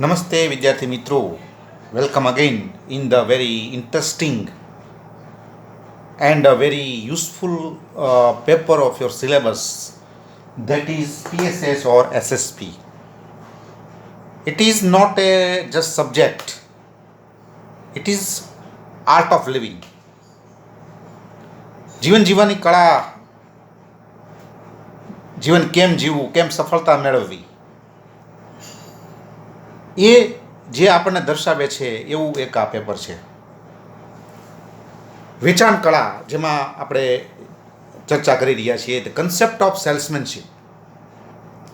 નમસ્તે વિદ્યાર્થી મિત્રો, welcome again in the very interesting and a very useful paper of your syllabus, that is PSS or SSP. It is not a just subject, it is art of living. જીવન જીવવાની કળા, જીવન કેમ જીવવું, કેમ સફળતા મેળવવી, એ જે આપણને દર્શાવે છે એવું એક આ પેપર છે. વેચાણ કળા, જેમાં આપણે ચર્ચા કરી રહ્યા છીએ, ધ કન્સેપ્ટ ઓફ સેલ્સમેનશીપ,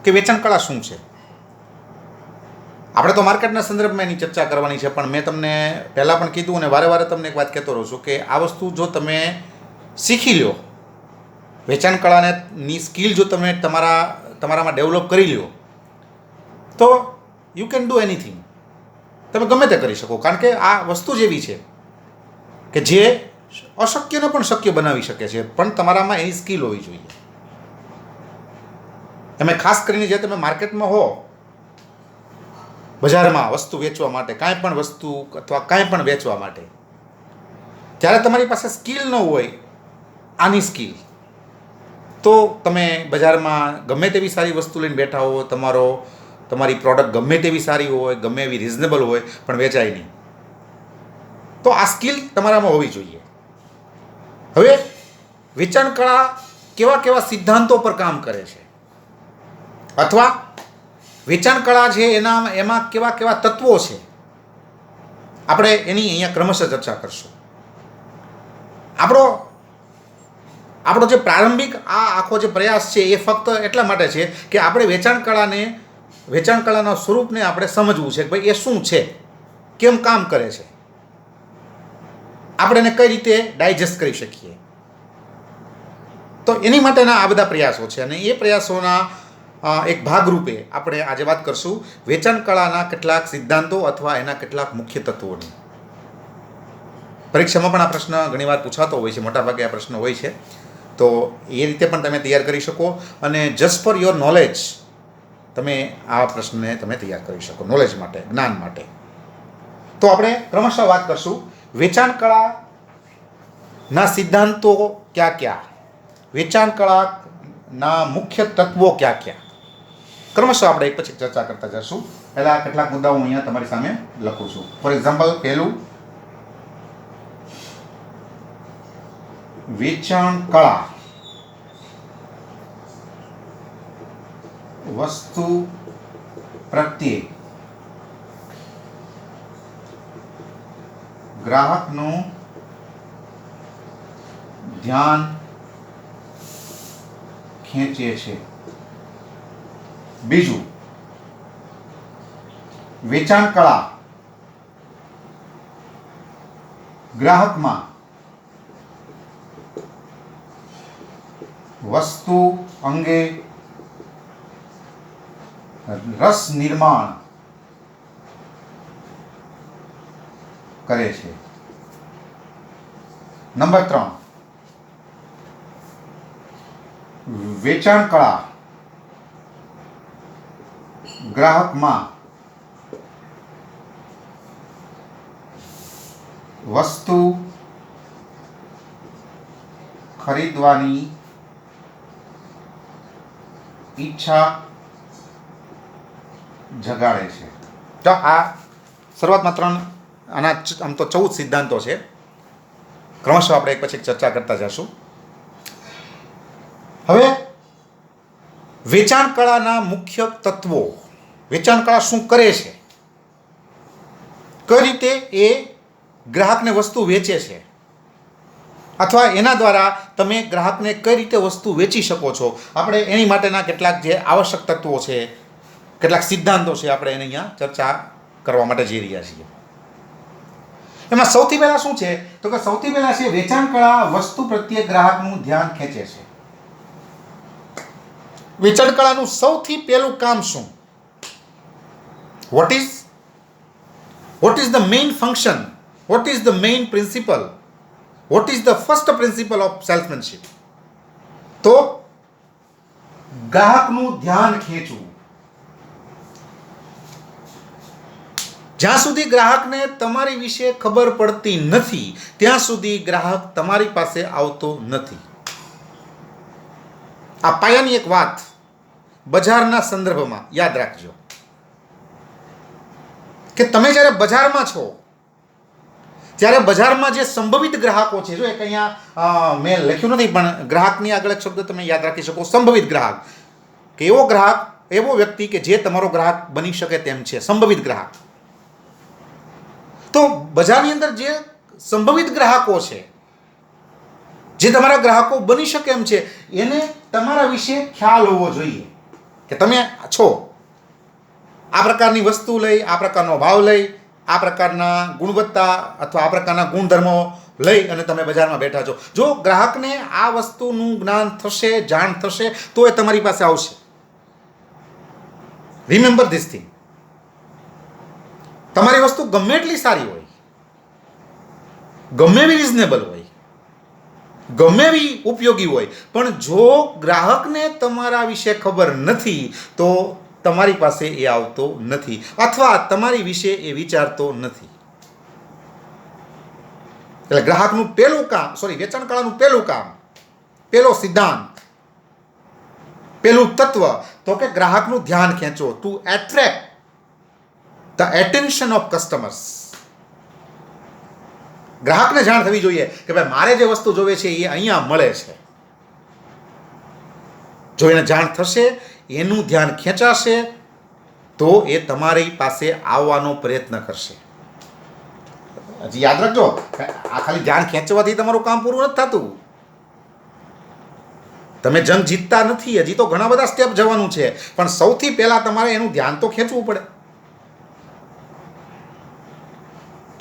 કે વેચાણ કળા શું છે. આપણે તો માર્કેટના સંદર્ભમાં એની ચર્ચા કરવાની છે, પણ મેં તમને પહેલાં પણ કીધું અને વારે વારે તમને એક વાત કહેતો રહું છું કે આ વસ્તુ જો તમે શીખી લો, વેચાણ કળાની સ્કિલ જો તમે તમારામાં ડેવલપ કરી લો, તો યુ કેન ડુ એનીથિંગ. તમે ગમે તે કરી શકો, કારણ કે આ વસ્તુ જ એવી છે કે જે અશક્યને પણ શક્ય બનાવી શકે છે, પણ તમારામાં એની સ્કિલ હોવી જોઈએ. એમાં ખાસ કરીને જે તમે માર્કેટમાં હો, બજારમાં વસ્તુ વેચવા માટે, કાંઈ પણ વસ્તુ અથવા કાંઈ પણ વેચવા માટે, જ્યારે તમારી પાસે સ્કિલ ન હોય, આની સ્કિલ, તો તમે બજારમાં ગમે તેવી સારી વસ્તુ લઈને બેઠા હો, તમારી પ્રોડક્ટ ગમે તેવી સારી હોય, ગમે એવી રિઝનેબલ હોય, પણ વેચાય નહીં. તો આ સ્કિલ તમારામાં હોવી જોઈએ. હવે વેચાણ કળા કેવા કેવા સિદ્ધાંતો પર કામ કરે છે, અથવા વેચાણ કળા છે એમાં કેવા કેવા તત્વો છે, આપણે એની અહીંયા ક્રમશઃ ચર્ચા કરશું. આપણો જે પ્રારંભિક આ આખો જે પ્રયાસ છે એ ફક્ત એટલા માટે છે કે આપણે વેચાણ કળાના સ્વરૂપને આપણે સમજવું છે કે ભાઈ એ શું છે, કેમ કામ કરે છે, આપણે એને કઈ રીતે ડાયજેસ્ટ કરી શકીએ. તો એની માટેના આ બધા પ્રયાસો છે, અને એ પ્રયાસોના એક ભાગરૂપે આપણે આજે વાત કરશું વેચાણ કળાના કેટલાક સિદ્ધાંતો અથવા એના કેટલાક મુખ્ય તત્વોની. પરીક્ષામાં પણ આ પ્રશ્ન ઘણીવાર પૂછાતો હોય છે, મોટાભાગે આ પ્રશ્ન હોય છે, તો એ રીતે પણ તમે તૈયાર કરી શકો, અને જસ્ટ ફોર યોર નોલેજ તમે આ પ્રશ્નને તમે તૈયાર કરી શકો, નોલેજ માટે, જ્ઞાન માટે. તો આપણે ક્રમશઃ વાત કરશું વેચાણ કળાના સિદ્ધાંતો ક્યાં ક્યાં, વેચાણ કળાના મુખ્ય તત્વો ક્યાં ક્યાં, ક્રમશઃ આપણે એક પછી ચર્ચા કરતા જશું. પહેલાં કેટલાક મુદ્દાઓ હું અહીંયા તમારી સામે લખું છું. ફોર એક્ઝામ્પલ, પહેલું, વેચાણ કળા વસ્તુ પ્રત્યે ગ્રાહકનું ધ્યાન ખેંચે છે. બીજું, વેચાણ કળા ગ્રાહકમાં વસ્તુ અંગે રસ નિર્માણ કરે છે. નંબર 3, વેચાણ કળા ગ્રાહકમાં વસ્તુ ખરીદવાની ઈચ્છા જગાડે છે. તો આ શરૂઆતમાં આમ તો 14 સિદ્ધાંતો છે. ક્રમશઃ આપણે એક પછી ચર્ચા કરતા જશું. હવે વેચાણ કળાના મુખ્ય તત્વો, વેચાણ કળા શું કરે છે, કઈ રીતે એ ગ્રાહકને વસ્તુ વેચે છે, અથવા એના દ્વારા તમે ગ્રાહકને કઈ રીતે વસ્તુ વેચી શકો છો, આપણે એની માટેના કેટલાક જે આવશ્યક તત્વો છે, કેટલાક સિદ્ધાંતો છે, આપણે એને અહીંયા ચર્ચા કરવા માટે જઈ રહ્યા છીએ. એમાં સૌથી પહેલા શું છે, તો કે સૌથી પહેલા છે વેચાણ કળા વસ્તુ પ્રત્યે ગ્રાહકનું ધ્યાન ખેંચે છે. વેચાણ કળાનું સૌથી પહેલું કામ શું? What is the main function? What is the main principle? What is the first principle of salesmanship? તો ગ્રાહકનું ધ્યાન ખેંચવું. જ્યાં સુધી ગ્રાહકને તમારી વિશે ખબર પડતી નથી ત્યાં સુધી ગ્રાહક તમારી પાસે આવતો નથી. આ પાયાની એક વાત બજારના સંદર્ભમાં યાદ રાખજો કે તમે જ્યારે બજારમાં છો ત્યારે બજારમાં જે સંભવિત ગ્રાહકો છે, જો એક અહીંયા મેં લખ્યું નથી પણ ગ્રાહકની આગળ એક શબ્દ તમે યાદ રાખી શકો, સંભવિત ગ્રાહક, કે એવો ગ્રાહક, એવો વ્યક્તિ કે જે તમારો ગ્રાહક બની શકે તેમ છે, સંભવિત ગ્રાહક. તો બજારની અંદર જે સંભવિત ગ્રાહકો છે, જે તમારા ગ્રાહકો બની શકે એમ છે, એને તમારા વિશે ખ્યાલ હોવો જોઈએ કે તમે છો, આ પ્રકારની વસ્તુ લઈ, આ પ્રકારનો ભાવ લઈ, આ પ્રકારના ગુણવત્તા અથવા આ પ્રકારના ગુણધર્મો લઈ અને તમે બજારમાં બેઠા છો. જો ગ્રાહકને આ વસ્તુનું જ્ઞાન થશે, જાણ થશે, તો એ તમારી પાસે આવશે. Remember this thing. તમારી વસ્તુ ગમે એટલી સારી હોય, ગમે એવી રિઝનેબલ હોય, ગમે એવી ઉપયોગી હોય, પણ જો ગ્રાહકને તમારા વિશે ખબર નથી તો તમારી પાસે એ આવતો નથી અથવા તમારી વિશે એ વિચારતો નથી. એટલે ગ્રાહકનું પહેલું કામ, વેચાણ કળાનું પહેલું કામ, પહેલો સિદ્ધાંત, પહેલું તત્વ તો કે ગ્રાહકનું ધ્યાન ખેંચો, to attract the attention of customers. ગ્રાહકને જાણ થવી જોઈએ કે ભાઈ મારે જે વસ્તુ જોવે છે એ અહીંયા મળે છે. જો એને જાણ થશે, એનું ધ્યાન ખેંચાશે, તો એ તમારી પાસે આવવાનો પ્રયત્ન કરશે. હજી યાદ રાખજો, આ ખાલી ધ્યાન ખેંચવાથી તમારું કામ પૂરું નથી થતું. તમે જંગ જીતતા નથી, હજી તો ઘણા બધા સ્ટેપ જવાનું છે, પણ સૌથી પહેલા તમારે એનું ધ્યાન તો ખેંચવું પડે.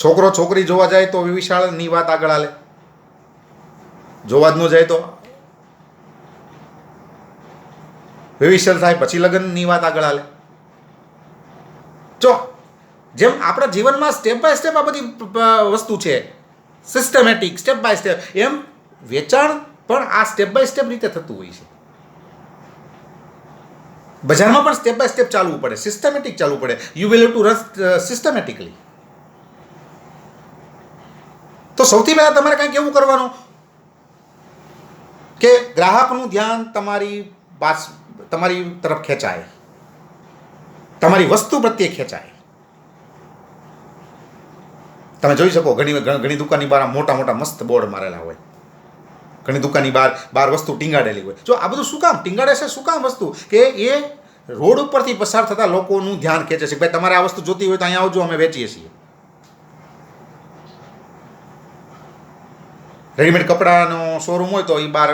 છોકરો છોકરી જોવા જાય તો વિશાળની વાત આગળ હાલે, જોવા જ ન જાય તો વિશાળ થાય, પછી લગ્નની વાત આગળ હાલે. જો જેમ આપણા જીવનમાં સ્ટેપ બાય સ્ટેપ આ બધી વસ્તુ છે, સિસ્ટમેટિક, સ્ટેપ બાય સ્ટેપ, એમ વેચાણ પણ આ સ્ટેપ બાય સ્ટેપ રીતે થતું હોય છે. બજારમાં પણ સ્ટેપ બાય સ્ટેપ ચાલવું પડે, સિસ્ટમેટિક ચાલવું પડે. You will have to run systematically. તો સૌથી પહેલા તમારે કંઈક એવું કરવાનું કે ગ્રાહકનું ધ્યાન તમારી તરફ ખેંચાય, તમારી વસ્તુ પ્રત્યે ખેંચાય. તમે જોઈ શકો ઘણી દુકાનની બહાર મોટા મોટા મસ્ત બોર્ડ મારેલા હોય, ઘણી દુકાનની બહાર વસ્તુ ટીંગાડેલી હોય. જો આ બધું શું કામ ટીંગાડે છે, શું કામ વસ્તુ, કે એ રોડ ઉપરથી પસાર થતા લોકોનું ધ્યાન ખેંચે છે. ભાઈ તમારે આ વસ્તુ જોતી હોય તો અહીંયા આવજો, અમે વેચીએ છીએ. રેડીમેડ કપડાનો શોરૂમ હોય તો એ બહાર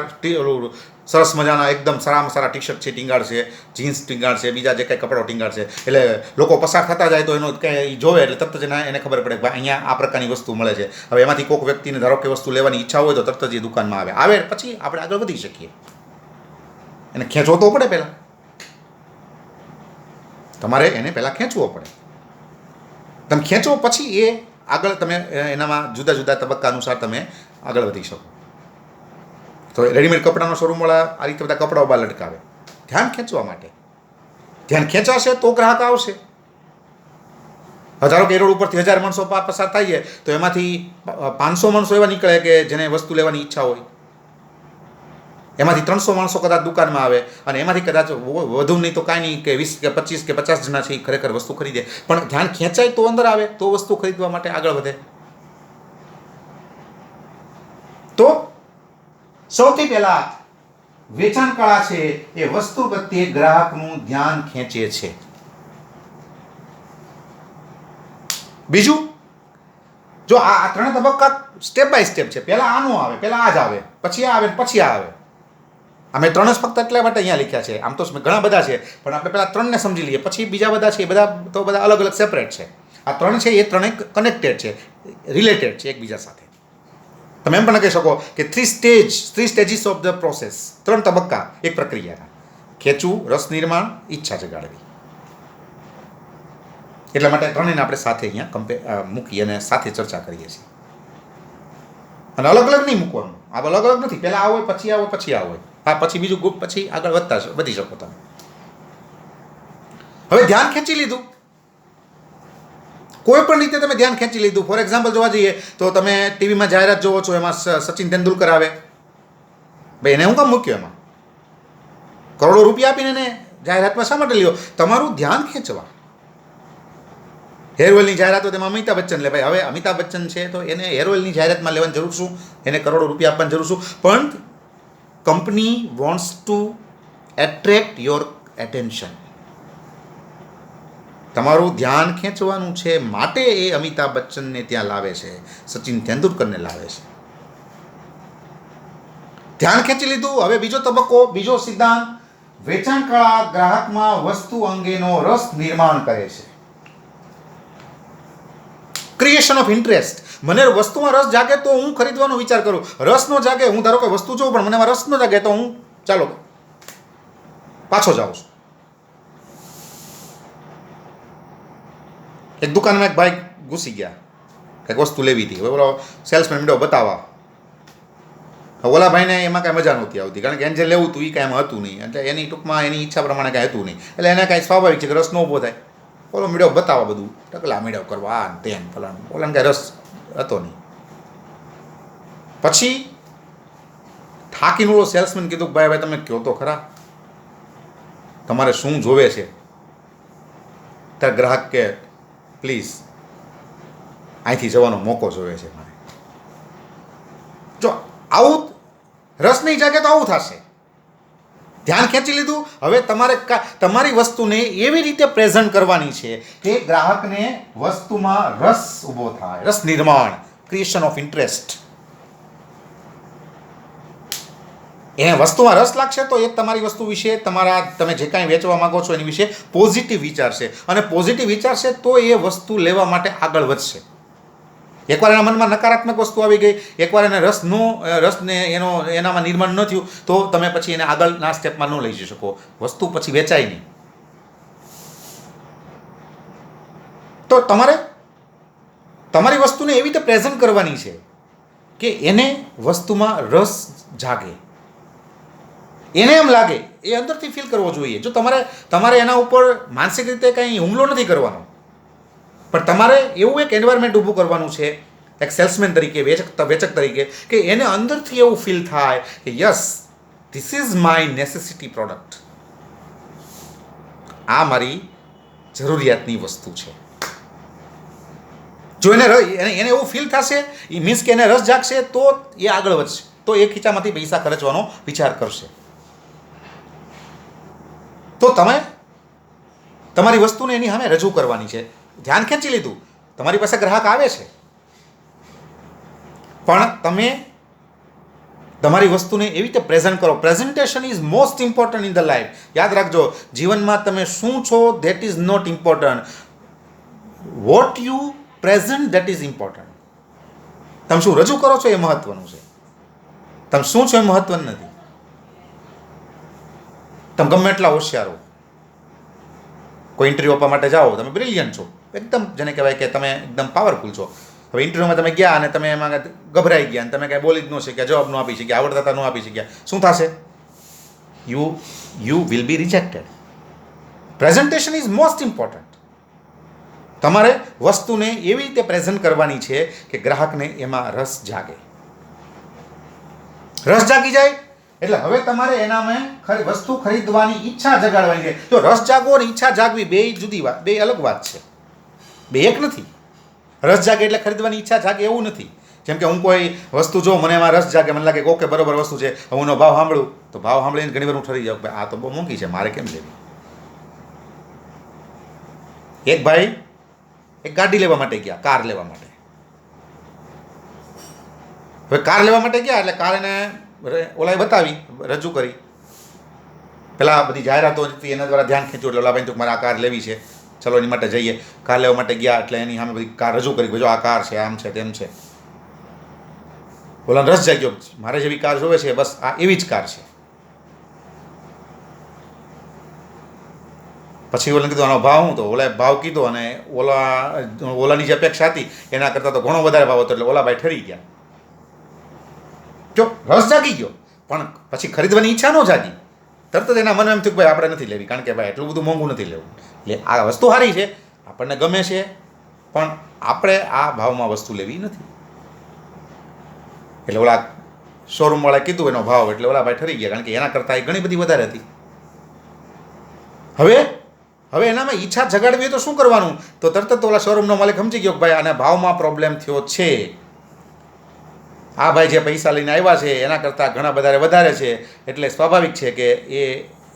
સરસ મજાના એકદમ સારામાં સારા ટી શર્ટ છે ટીંગાડશે, જીન્સ ટીંગાડશે, બીજા જે કંઈ કપડાઓ ટીંગાડશે. એટલે લોકો પસાર થતા જાય તો એનો કંઈ જોવે એટલે તરત જ એને ખબર પડે કે અહીંયા આ પ્રકારની વસ્તુ મળે છે. હવે એમાંથી કોઈક વ્યક્તિને ધારો કે વસ્તુ લેવાની ઈચ્છા હોય તો તરત જ એ દુકાનમાં આવે પછી આપણે આગળ વધી શકીએ. એને ખેંચવો તો પડે, પહેલાં તમારે એને પહેલાં ખેંચવો પડે. તમે ખેંચો પછી એ આગળ તમે એનામાં જુદા જુદા તબક્કા અનુસાર તમે આગળ વધી શકો. તો રેડીમેડ કપડાનો શોરૂમવાળા આ રીતે બધા કપડાઓ બહાર લટકાવે ધ્યાન ખેંચવા માટે. ધ્યાન ખેંચાશે તો ગ્રાહક આવશે. હજારો કે રોડ ઉપરથી 1000 માણસો પસાર થાય તો એમાંથી 500 માણસો એવા નીકળે કે જેને વસ્તુ લેવાની ઈચ્છા હોય. એમાંથી 300 માણસો કદાચ દુકાનમાં આવે અને એમાંથી કદાચ વધુ નહીં તો કાંઈ નહીં કે 20 કે 25 કે 50 જણા છે એ ખરેખર વસ્તુ ખરીદે. પણ ધ્યાન ખેંચાય તો અંદર આવે, તો વસ્તુ ખરીદવા માટે આગળ વધે. તો સૌથી પહેલા વેચાણ કળા છે એ વસ્તુ પ્રત્યે ગ્રાહકનું ધ્યાન ખેંચે છે. બીજું, જો આ ત્રણ તબક્કા સ્ટેપ બાય સ્ટેપ છે. પહેલા આનું આવે, પહેલા આ જ આવે, પછી આ આવે, પછી આ આવે. અમે ત્રણ જ ફક્ત એટલા માટે અહીંયા લખ્યા છે. આમ તો ઘણા બધા છે, પણ આપણે પહેલા ત્રણને સમજી લઈએ, પછી બીજા બધા છે એ બધા અલગ અલગ સેપરેટ છે. આ ત્રણ છે એ ત્રણેય કનેક્ટેડ છે, રિલેટેડ છે એકબીજા સાથે. તમે એમ પણ કહી શકો કે three stages of the process, 3 તબક્કા એક પ્રક્રિયા: ખેંચવું, રસ નિર્માણ, ઈચ્છા જગાડવી. એટલા માટે ત્રણેયને આપણે સાથે અહીંયા મૂકી અને સાથે ચર્ચા કરીએ છીએ. અને અલગ અલગ નહીં મૂકવાનું, આ અલગ અલગ નથી. પહેલાં આ હોય, પછી આ હોય, પછી આ હોય. હા, પછી બીજું ગ્રુપ, પછી આગળ વધી શકો તમે. હવે ધ્યાન ખેંચી લીધું, કોઈ પણ રીતે તમે ધ્યાન ખેંચી લીધું. ફોર એક્ઝામ્પલ જોવા જઈએ તો તમે ટીવીમાં જાહેરાત જોવો છો, એમાં સચિન તેંડુલકર આવે, ભાઈ એને હું કામ મૂક્યો એમાં? કરોડો રૂપિયા આપીને એને જાહેરાતમાં શા માટે લ્યો? તમારું ધ્યાન ખેંચવા. હેર ઓઇલની જાહેરાત હોય તેમાં અમિતાભ બચ્ચન લે, ભાઈ હવે અમિતાભ બચ્ચન છે તો એને હેર ઓઇલની જાહેરાતમાં લેવાની જરૂર શું? એને કરોડો રૂપિયા આપવાની જરૂર શું? પણ company wants to attract your attention. તમારું ધ્યાન ખેંચવાનું છે માટે એ અમિતાભ બચ્ચનને ત્યાં લાવે છે, સચિન તેંડુલકરને લાવે છે. ધ્યાન ખેંચી લીધું. હવે બીજો તબક્કો, બીજો સિદ્ધાંત, વેચાણ કળા ગ્રાહકમાં વસ્તુ અંગેનો રસ નિર્માણ કરે છે. Creation of interest. મને વસ્તુમાં રસ જાગે તો હું ખરીદવાનો વિચાર કરું. રસ ન જાગે, હું ધારો કે વસ્તુ જોઉં પણ મને એમાં રસ ન જાગે તો હું ચાલો પાછો જાઉં છું. એક દુકાનમાં એક ભાઈ ઘૂસી ગયા, કંઈક વસ્તુ લેવી હતી. હવે બોલો સેલ્સમેન મીડો બતાવવા, ઓલા ભાઈને એમાં કાંઈ મજા નહોતી આવતી, કારણ કે એને જે લેવું હતું એ કાંઈ એમાં હતું નહીં, એટલે એની ટૂંકમાં એની ઈચ્છા પ્રમાણે કાંઈ હતું નહીં, એટલે એને કાંઈ સ્વાભાવિક છે કે રસ ન ઊભો થાય. ઓલો મીડો બતાવવા બધું ટકલા મીડો કરવા, આ તેમ ફલાણું, ઓલાને કાંઈ રસ હતો નહીં. પછી થાકીને ઓલો સેલ્સમેન કીધું કે ભાઈ તમે કહો તો ખરા તમારે શું જોવે છે? ત્યારે ગ્રાહક કે પ્લીઝ અહીંથી જવાનો મોકો જોવે છે મારે. જો આવું રસ નહીં જાગે તો આવું થશે. ધ્યાન ખેંચી લીધું. હવે તમારે તમારી વસ્તુને એવી રીતે પ્રેઝન્ટ કરવાની છે કે ગ્રાહકને વસ્તુમાં રસ ઊભો થાય, રસ નિર્માણ, ક્રિએશન ઓફ ઇન્ટરેસ્ટ. એને વસ્તુમાં રસ લાગશે તો એ તમારી વસ્તુ વિશે, તમે જે કાંઈ વેચવા માંગો છો એની વિશે પોઝિટિવ વિચારશે, અને પોઝિટિવ વિચારશે તો એ વસ્તુ લેવા માટે આગળ વધશે. એકવાર એના મનમાં નકારાત્મક વસ્તુ આવી ગઈ, એકવાર એને રસને એનામાં નિર્માણ ન થયું તો તમે પછી એને આગળના સ્ટેપમાં ન લઈ જઈ શકો, વસ્તુ પછી વેચાય નહીં. તો તમારે તમારી વસ્તુને એવી રીતે પ્રેઝન્ટ કરવાની છે કે એને વસ્તુમાં રસ જાગે, એને એમ લાગે, એ અંદરથી ફીલ કરવો જોઈએ. જો તમારે એના ઉપર માનસિક રીતે કંઈ હુમલો નથી કરવાનો, પણ તમારે એવું એક એન્વાયરમેન્ટ ઊભું કરવાનું છે એક સેલ્સમેન તરીકે, વેચક તરીકે, કે એને અંદરથી એવું ફીલ થાય કે yes this is my necessity product, આ મારી જરૂરિયાતની વસ્તુ છે. જો એને એવું ફીલ થશે, એ મીન્સ કે એને રસ જાગશે તો એ આગળ વધશે, તો એ ખીચામાંથી પૈસા ખર્ચવાનો વિચાર કરશે. તો તમે તમારી વસ્તુને એની સામે રજૂ કરવાની છે. ધ્યાન ખેંચી લીધું, તમારી પાસે ગ્રાહક આવે છે, પણ તમે તમારી વસ્તુને એવી રીતે પ્રેઝન્ટ કરો. Presentation is most important in the life. યાદ રાખજો, જીવનમાં તમે શું છો that is not important, what you present that is important. તમે શું રજૂ કરો છો એ મહત્વનું છે, તમે શું છો એ મહત્વનું નથી. તમે ગમે એટલા હોશિયાર હો, કોઈ ઇન્ટરવ્યૂ આપવા માટે જાઓ, તમે બ્રિલિયન્ટ છો એકદમ, જેને કહેવાય કે તમે એકદમ પાવરફુલ છો. હવે ઇન્ટરવ્યૂમાં તમે ગયા અને તમે એમાં ગભરાઈ ગયા અને તમે કાંઈ બોલી જ ન શક્યા, જવાબ ન આપી શક્યા, આવડતા ન આપી શક્યા, શું થશે? You will be rejected. Presentation is most important. તમારે વસ્તુને એવી રીતે પ્રેઝન્ટ કરવાની છે કે ગ્રાહકને એમાં રસ જાગે. રસ જાગી જાય એટલે હવે તમારે એનામાં વસ્તુ ખરીદવાની ઈચ્છા જગાડવાની છે. તો રસ જાગવો અને ઈચ્છા જાગવી બે જુદી વાત, બે અલગ વાત છે, બે એક નથી. રસ જાગે એટલે ખરીદવાની ઈચ્છા જાગે એવું નથી. જેમ કે હું કોઈ વસ્તુ જો મને એમાં રસ જાગે, મને લાગે કે ઓકે બરોબર વસ્તુ છે, હું એનો ભાવ સાંભળું તો ભાવ સાંભળીને ઘણી વાર હું ઠરી જાઉં કે આ તો બહુ મોંઘી છે, મારે કેમ લેવી. એક ભાઈ એક ગાડી લેવા માટે ગયા, કાર લેવા માટે. હવે કાર લેવા માટે ગયા એટલે કાર એને ઓલાએ બતાવી, રજૂ કરી, પેલા બધી જાહેરાતો હતી એના દ્વારા ધ્યાન ખેંચ્યું, એટલે ઓલા ભાઈ તો મારે આ કાર લેવી છે, ચલો એની માટે જઈએ. કાર લેવા માટે ગયા એટલે એની સામે બધી કાર રજૂ કરી, જો આ કાર છે, આમ છે, તેમ છે. ઓલા રસ જાગ્યો, મારે જેવી કાર જોવે છે, બસ આ એવી જ કાર છે. પછી ઓલાને કીધું આનો ભાવ હું, તો ઓલાએ ભાવ કીધો અને ઓલાની જે અપેક્ષા હતી એના કરતાં તો ઘણો વધારે ભાવ હતો, એટલે ઓલા ભાઈ ઠરી ગયા. જો રસ જાગી ગયો પણ પછી ખરીદવાની ઈચ્છા ન જાગી, તરત જ એના મને એમ થયું કે ભાઈ આપણે નથી લેવી, કારણ કે ભાઈ એટલું બધું મોંઘું નથી લેવું, એટલે આ વસ્તુ સારી છે, આપણને ગમે છે, પણ આપણે આ ભાવમાં વસ્તુ લેવી નથી. એટલે ઓલા શોરૂમવાળાએ કીધું એનો ભાવ, એટલે ઓલા ભાઈ ઠરી ગયા, કારણ કે એના કરતાં એ ઘણી બધી વધારે હતી. હવે એનામાં ઈચ્છા જગાડવી હોય તો શું કરવાનું? તો તરત જ ઓલા શોરૂમનો માલિક સમજી ગયો કે ભાઈ આને ભાવમાં પ્રોબ્લેમ થયો છે, આ ભાઈ જે પૈસા લઈને આવ્યા છે એના કરતાં ઘણા વધારે છે, એટલે સ્વાભાવિક છે કે એ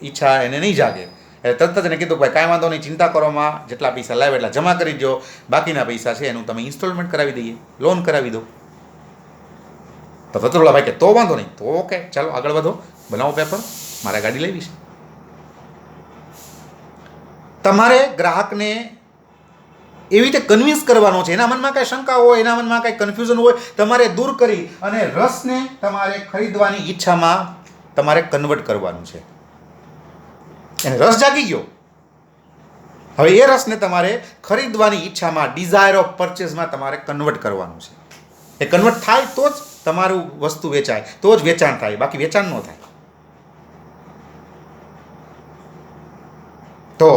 ઈચ્છા એને નહીં જાગે. એટલે તરત જ એને કીધું ભાઈ કાંઈ વાંધો નહીં, ચિંતા કરવામાં જેટલા પૈસા લાવે એટલા જમા કરી દો, બાકીના પૈસા છે એનું તમે ઇન્સ્ટોલમેન્ટ કરાવી દઈએ, લોન કરાવી દો. તો તતરોલા ભાઈ કે તો વાંધો નહીં, તો ઓકે ચાલો આગળ વધો, બનાવો પેપર, મારે ગાડી લેવી છે. તમારે ગ્રાહકને એવી રીતે કન્વિન્સ કરવાનો છે, એના મનમાં કાંઈ શંકા હોય, એના મનમાં કાંઈ કન્ફ્યુઝન હોય, તમારે દૂર કરી અને રસને તમારે ખરીદવાની ઈચ્છામાં તમારે કન્વર્ટ કરવાનું છે. એને રસ જાગી ગયો, હવે એ રસને તમારે ખરીદવાની ઈચ્છામાં, ડિઝાયર ઓફ પરચેઝમાં તમારે કન્વર્ટ કરવાનું છે. એ કન્વર્ટ થાય તો જ તમારું વસ્તુ વેચાય, તો જ વેચાણ થાય, બાકી વેચાણ ન થાય. તો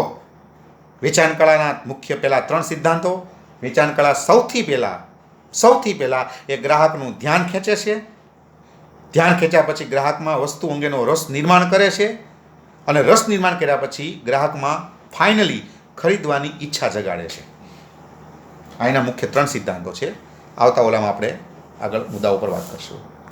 વેચાણ કળાના મુખ્ય પહેલાં 3 સિદ્ધાંતો. વેચાણ કળા સૌથી પહેલાં એ ગ્રાહકનું ધ્યાન ખેંચે છે. ધ્યાન ખેંચ્યા પછી ગ્રાહકમાં વસ્તુ અંગેનો રસ નિર્માણ કરે છે, અને રસ નિર્માણ કર્યા પછી ગ્રાહકમાં ફાઇનલી ખરીદવાની ઈચ્છા જગાડે છે. આ એના મુખ્ય 3 સિદ્ધાંતો છે. આવતા ઓલામાં આપણે આગળ મુદ્દા ઉપર વાત કરશું.